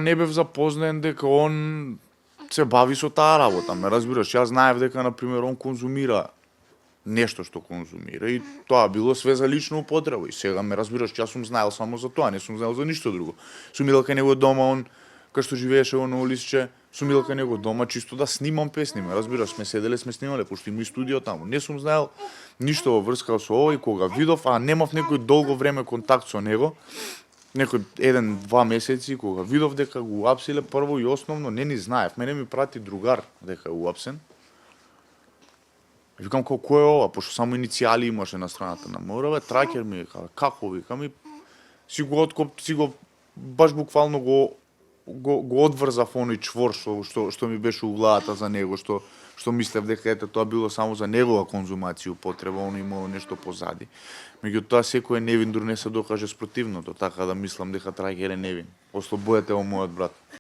Не бев запознаен дека он се бави со таа работа, ме разбираш, јас знаев дека на пример он конзумира нешто што конзумира и тоа било све за лична употреба и сега ме разбираш, јас сум знаел само за тоа, не сум знаел за ништо друго. Сум идел кај него дома, он кај што живееше во Ново Лисче, сум идел кај него дома чисто да снимам песни, ме разбираш, сме седеле, сме снимале, пошто има и студио таму. Не сум знаел ништо во врска со ова и кога видов, а немав некој долго време контакт со него, некој 1-2 месеци, кога видов дека го уапсиле прво и основно, не ни знаев. Мене ми прати другар дека е уапсен. Викам кој е ова, пошто само иницијали имаше на страната на МРВ, тракер ми вика, како викам и си го баш буквално го одврзав оној чвор што ми беше у главата за него, што мислев дека ете тоа било само за негова конзумација и употреба, он имало нешто позади. Меѓутоа секој е невин, дур не се докаже спротивното, така да мислам дека тракер е невин. Ослободете го мојот брат.